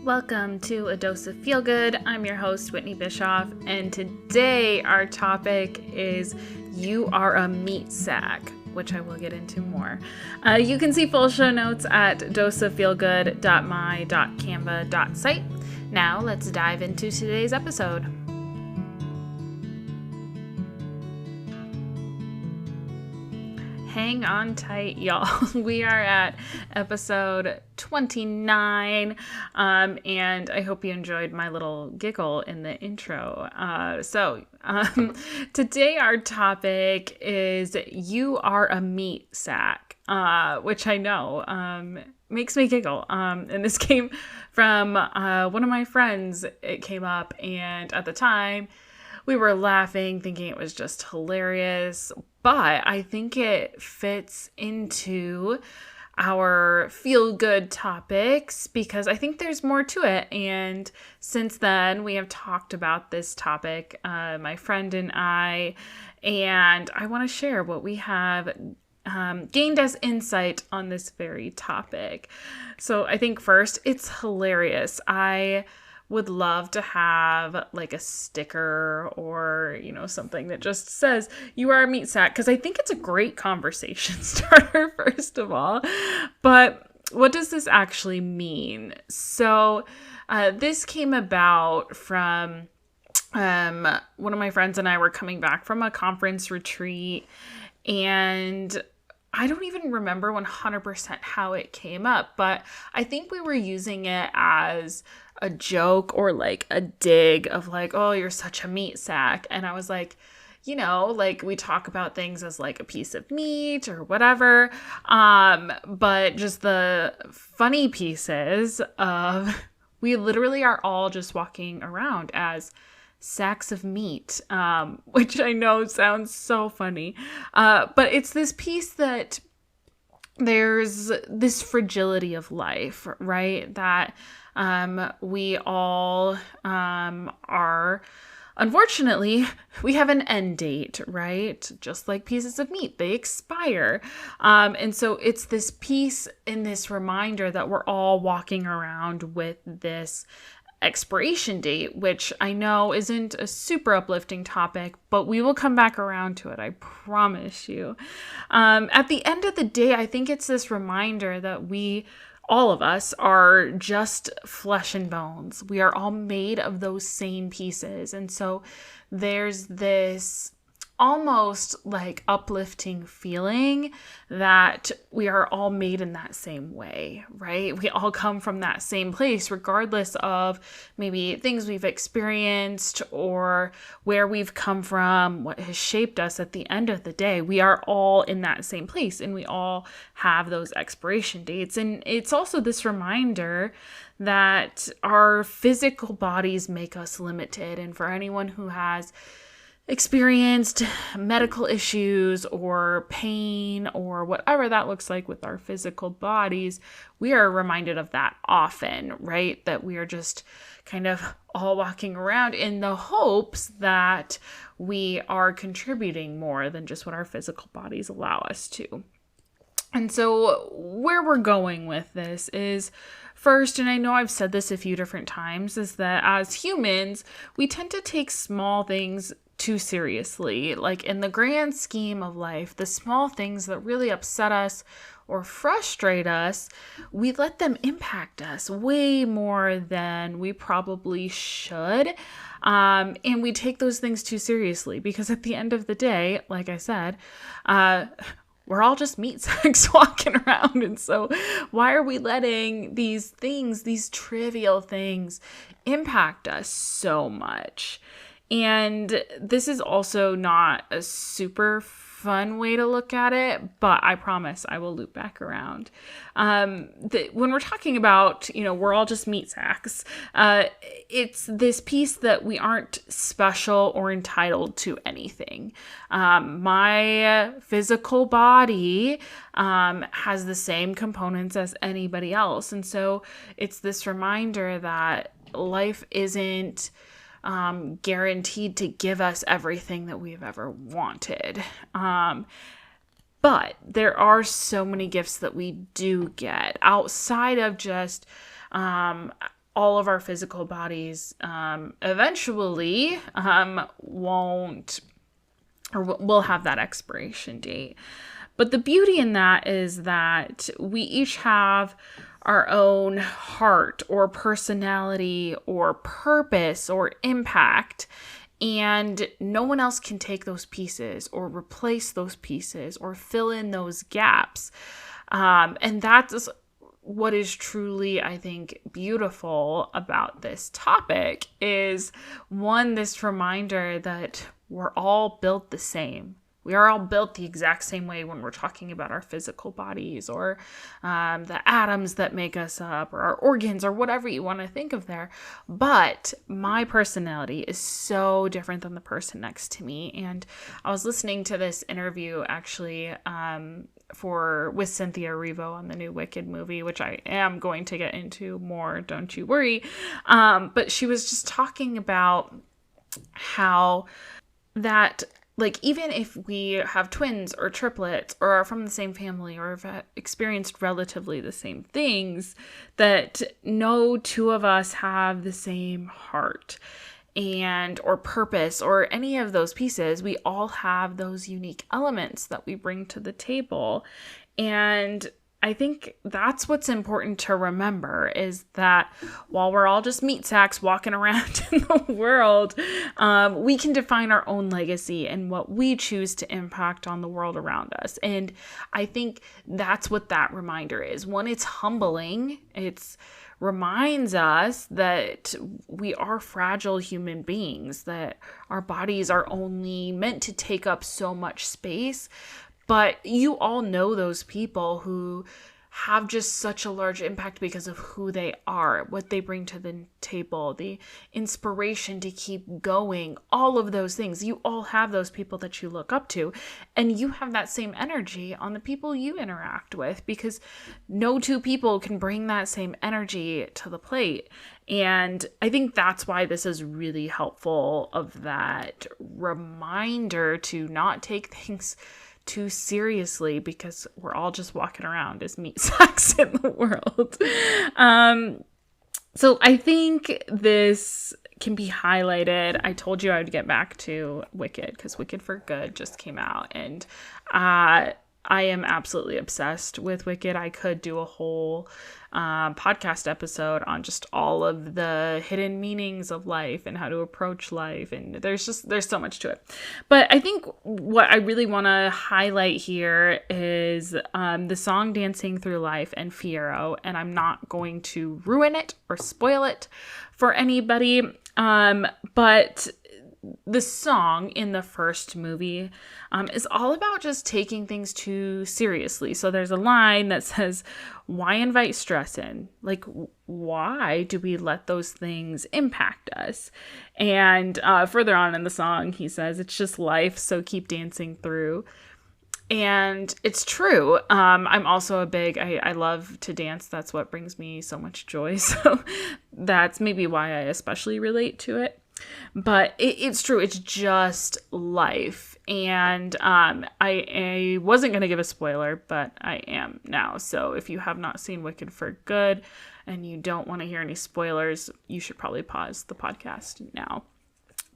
Welcome to A Dose of Feel Good. I'm your host, Whitney Bischoff, and today our topic is You Are a Meat Sack, which I will get into more. You can see full show notes at doseoffeelgood.my.canva.site. Now let's dive into today's episode. Hang on tight, y'all. We are at episode 29, and I hope you enjoyed my little giggle in the intro. Today our topic is You Are a Meat Sack, which I know makes me giggle. And this came from one of my friends. It came up, and at the time, we were laughing, thinking it was just hilarious, but I think it fits into our feel-good topics because I think there's more to it. And since then, we have talked about this topic, my friend and I want to share what we have gained as insight on this very topic. So I think first, it's hilarious. I would love to have like a sticker or, something that just says you are a meat sack, because I think it's a great conversation starter, first of all. But what does this actually mean? So this came about from one of my friends and I were coming back from a conference retreat, and I don't even remember 100% how it came up, but I think we were using it as a joke or like a dig of like, oh, you're such a meat sack. And I was like, like we talk about things as like a piece of meat or whatever. But just the funny pieces of we literally are all just walking around as sacks of meat, which I know sounds so funny. But it's this piece that there's this fragility of life, right? That we all are, unfortunately, we have an end date, right? Just like pieces of meat, they expire. And so it's this piece in this reminder that we're all walking around with this expiration date, which I know isn't a super uplifting topic, but we will come back around to it, I promise you. At the end of the day, I think it's this reminder that all of us are just flesh and bones. We are all made of those same pieces. And so there's this almost like uplifting feeling that we are all made in that same way, right? We all come from that same place, regardless of maybe things we've experienced or where we've come from, what has shaped us. At the end of the day, we are all in that same place and we all have those expiration dates. And it's also this reminder that our physical bodies make us limited. And for anyone who has experienced medical issues or pain or whatever that looks like with our physical bodies, we are reminded of that often, right? That we are just kind of all walking around in the hopes that we are contributing more than just what our physical bodies allow us to. And so where we're going with this is, first, and I know I've said this a few different times, is that as humans, we tend to take small things too seriously. Like in the grand scheme of life, the small things that really upset us or frustrate us, we let them impact us way more than we probably should. And we take those things too seriously because at the end of the day, like I said, we're all just meat sacks walking around. And so why are we letting these things, these trivial things, impact us so much? And this is also not a super fun way to look at it, but I promise I will loop back around. When we're talking about, we're all just meat sacks, it's this piece that we aren't special or entitled to anything. My physical body has the same components as anybody else. And so it's this reminder that life isn't guaranteed to give us everything that we've ever wanted. But there are so many gifts that we do get outside of just all of our physical bodies eventually won't, or will have that expiration date. But the beauty in that is that we each have our own heart or personality or purpose or impact, and no one else can take those pieces or replace those pieces or fill in those gaps. And that's what is truly, I think, beautiful about this topic is, one, this reminder that we're all built the same. We are all built the exact same way when we're talking about our physical bodies or the atoms that make us up or our organs or whatever you want to think of there. But my personality is so different than the person next to me. And I was listening to this interview actually with Cynthia Erivo on the new Wicked movie, which I am going to get into more, don't you worry. But she was just talking about how that, like, even if we have twins or triplets or are from the same family or have experienced relatively the same things, that no two of us have the same heart and or purpose or any of those pieces. We all have those unique elements that we bring to the table. And I think that's what's important to remember, is that while we're all just meat sacks walking around in the world, we can define our own legacy and what we choose to impact on the world around us. And I think that's what that reminder is. One, it's humbling. It reminds us that we are fragile human beings, that our bodies are only meant to take up so much space. But you all know those people who have just such a large impact because of who they are, what they bring to the table, the inspiration to keep going, all of those things. You all have those people that you look up to, and you have that same energy on the people you interact with, because no two people can bring that same energy to the plate. And I think that's why this is really helpful, of that reminder to not take things too seriously, because we're all just walking around as meat sacks in the world. So I think this can be highlighted. I told you I would get back to Wicked, because Wicked for Good just came out, and I am absolutely obsessed with Wicked. I could do a whole podcast episode on just all of the hidden meanings of life and how to approach life. And there's so much to it. But I think what I really want to highlight here is the song Dancing Through Life and Fiyero. And I'm not going to ruin it or spoil it for anybody. But the song in the first movie is all about just taking things too seriously. So there's a line that says, why invite stress in? Like, why do we let those things impact us? And further on in the song, he says, it's just life, so keep dancing through. And it's true. I'm also I love to dance. That's what brings me so much joy. So that's maybe why I especially relate to it. But it's true. It's just life. And I wasn't going to give a spoiler, but I am now. So if you have not seen Wicked for Good and you don't want to hear any spoilers, you should probably pause the podcast now.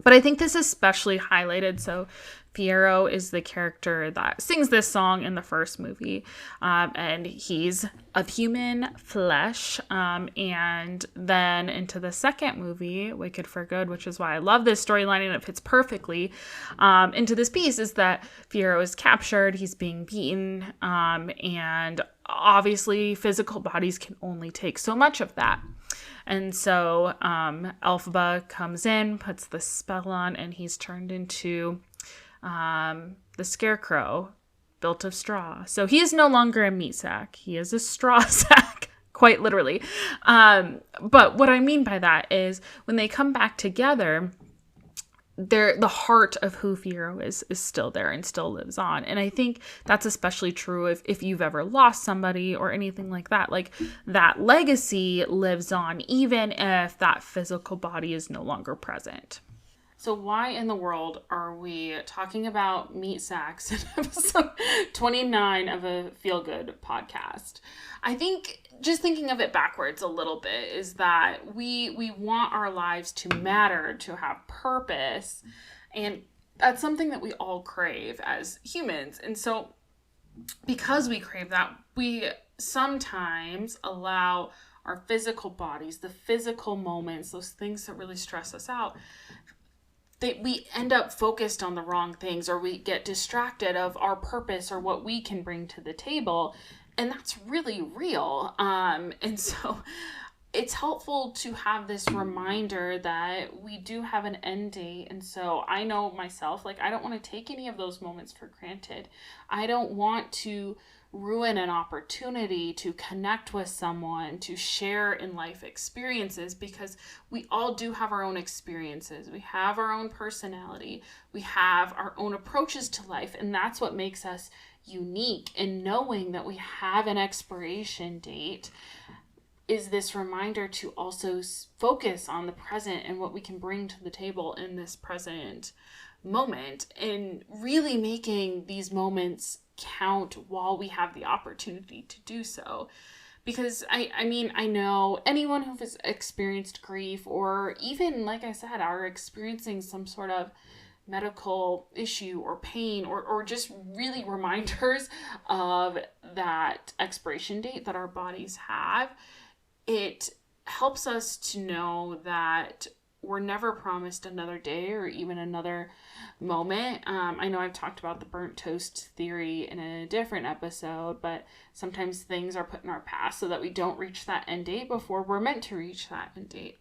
But I think this is especially highlighted. So Fiyero is the character that sings this song in the first movie. And he's of human flesh. And then into the second movie, Wicked for Good, which is why I love this storyline and it fits perfectly into this piece, is that Fiyero is captured. He's being beaten. And obviously physical bodies can only take so much of that. And so Elphaba comes in, puts the spell on, and he's turned into the scarecrow built of straw. So he is no longer a meat sack. He is a straw sack, quite literally. But what I mean by that is when they come back together, the heart of who Fiyero is still there and still lives on. And I think that's especially true if you've ever lost somebody or anything like that. Like, that legacy lives on even if that physical body is no longer present. So why in the world are we talking about meat sacks in episode 29 of a Feel Good podcast? I think just thinking of it backwards a little bit is that we want our lives to matter, to have purpose, and that's something that we all crave as humans. And so because we crave that, we sometimes allow our physical bodies, the physical moments, those things that really stress us out, we end up focused on the wrong things, or we get distracted of our purpose or what we can bring to the table. And that's really real. And so it's helpful to have this reminder that we do have an end date. And so I know myself, like, I don't want to take any of those moments for granted. I don't want to ruin an opportunity to connect with someone, to share in life experiences, because we all do have our own experiences. We have our own personality. We have our own approaches to life. And that's what makes us unique. And knowing that we have an expiration date is this reminder to also focus on the present and what we can bring to the table in this present moment, and really making these moments count while we have the opportunity to do so. Because I mean, I know anyone who has experienced grief, or even, like I said, are experiencing some sort of medical issue or pain, or just really reminders of that expiration date that our bodies have, it helps us to know that we're never promised another day or even another moment. I know I've talked about the burnt toast theory in a different episode, but sometimes things are put in our past so that we don't reach that end date before we're meant to reach that end date.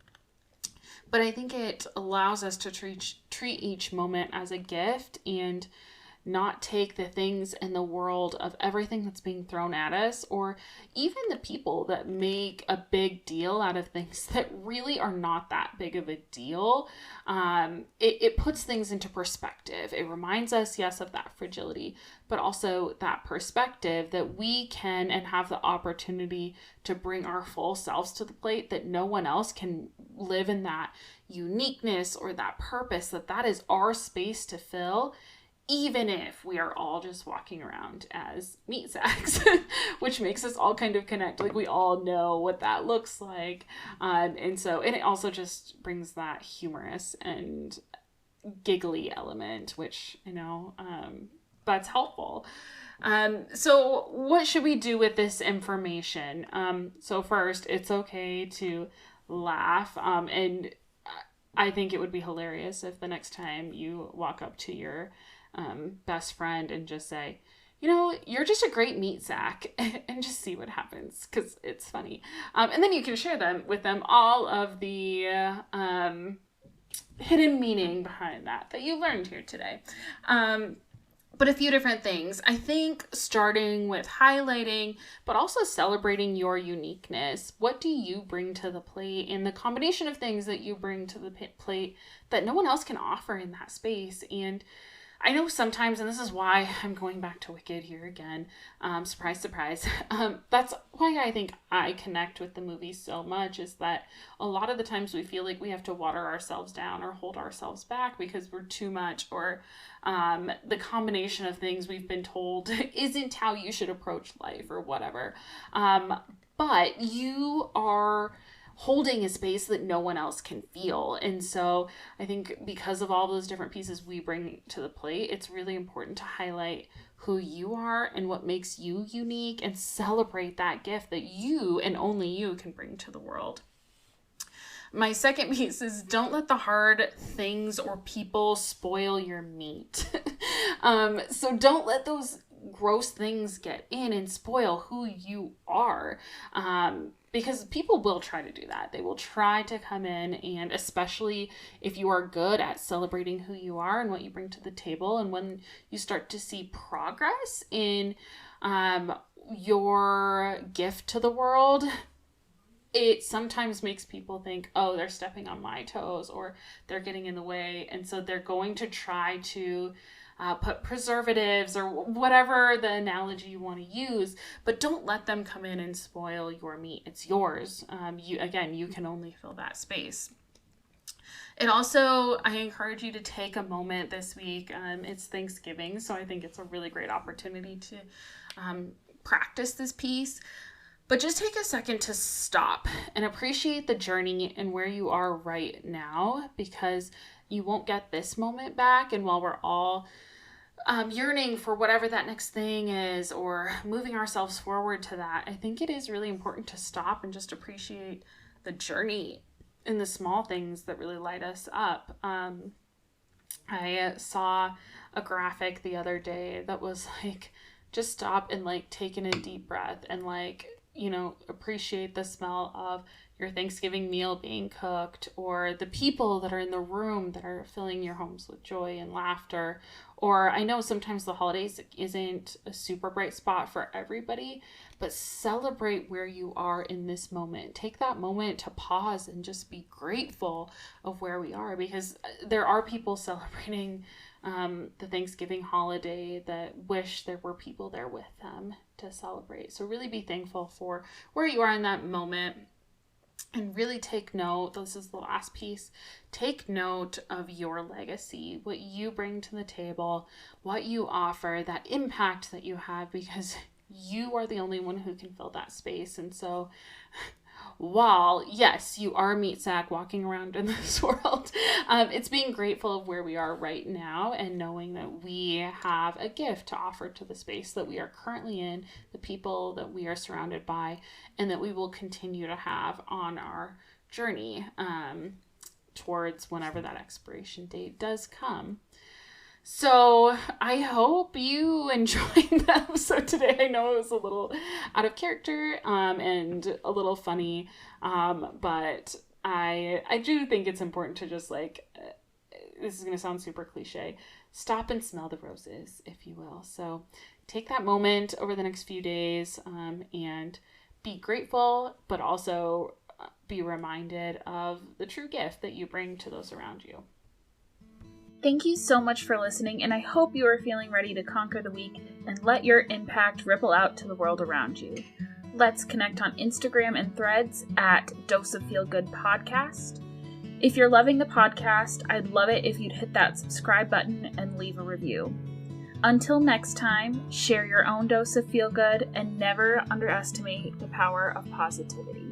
But I think it allows us to treat each moment as a gift, and not take the things in the world of everything that's being thrown at us, or even the people that make a big deal out of things that really are not that big of a deal. It puts things into perspective. It reminds us, yes, of that fragility, but also that perspective that we can and have the opportunity to bring our full selves to the plate, that no one else can live in that uniqueness or that purpose, that is our space to fill, even if we are all just walking around as meat sacks, which makes us all kind of connect. Like, we all know what that looks like. And it also just brings that humorous and giggly element, which, that's helpful. So what should we do with this information? So first, it's okay to laugh. And I think it would be hilarious if the next time you walk up to your best friend and just say, you're just a great meat sack, and just see what happens, because it's funny. And then you can share with them all of the hidden meaning behind that you learned here today. But a few different things. I think starting with highlighting, but also celebrating your uniqueness. What do you bring to the plate, and the combination of things that you bring to the plate that no one else can offer in that space? And I know sometimes, and this is why I'm going back to Wicked here again, surprise, surprise, that's why I think I connect with the movie so much, is that a lot of the times we feel like we have to water ourselves down or hold ourselves back because we're too much, or the combination of things we've been told isn't how you should approach life, or whatever. But you are holding a space that no one else can feel. And so I think because of all those different pieces we bring to the plate, it's really important to highlight who you are and what makes you unique, and celebrate that gift that you and only you can bring to the world. My second piece is, don't let the hard things or people spoil your meat. So don't let those gross things get in and spoil who you are. Because people will try to do that. They will try to come in, and especially if you are good at celebrating who you are and what you bring to the table, and when you start to see progress in your gift to the world, it sometimes makes people think, oh, they're stepping on my toes, or they're getting in the way. And so they're going to try to put preservatives, or whatever the analogy you want to use, but don't let them come in and spoil your meat. It's yours. You can only fill that space. It also, I encourage you to take a moment this week. It's Thanksgiving, so I think it's a really great opportunity to practice this piece. But just take a second to stop and appreciate the journey and where you are right now, because you won't get this moment back. And while we're all yearning for whatever that next thing is, or moving ourselves forward to that, I think it is really important to stop and just appreciate the journey and the small things that really light us up. I saw a graphic the other day that was like, just stop and like take in a deep breath and like, appreciate the smell of your Thanksgiving meal being cooked, or the people that are in the room that are filling your homes with joy and laughter. Or I know sometimes the holidays isn't a super bright spot for everybody, but celebrate where you are in this moment. Take that moment to pause and just be grateful of where we are, because there are people celebrating the Thanksgiving holiday that wish there were people there with them to celebrate. So really be thankful for where you are in that moment. And really take note, this is the last piece, take note of your legacy, what you bring to the table, what you offer, that impact that you have, because you are the only one who can fill that space. And so while, yes, you are a meat sack walking around in this world, it's being grateful of where we are right now and knowing that we have a gift to offer to the space that we are currently in, the people that we are surrounded by, and that we will continue to have on our journey towards whenever that expiration date does come. So I hope you enjoyed the episode today. I know it was a little out of character and a little funny, but I do think it's important to just this is going to sound super cliche, stop and smell the roses, if you will. So take that moment over the next few days and be grateful, but also be reminded of the true gift that you bring to those around you. Thank you so much for listening, and I hope you are feeling ready to conquer the week and let your impact ripple out to the world around you. Let's connect on Instagram and Threads at Dose of Feel Good Podcast. If you're loving the podcast, I'd love it if you'd hit that subscribe button and leave a review. Until next time, share your own dose of feel good and never underestimate the power of positivity.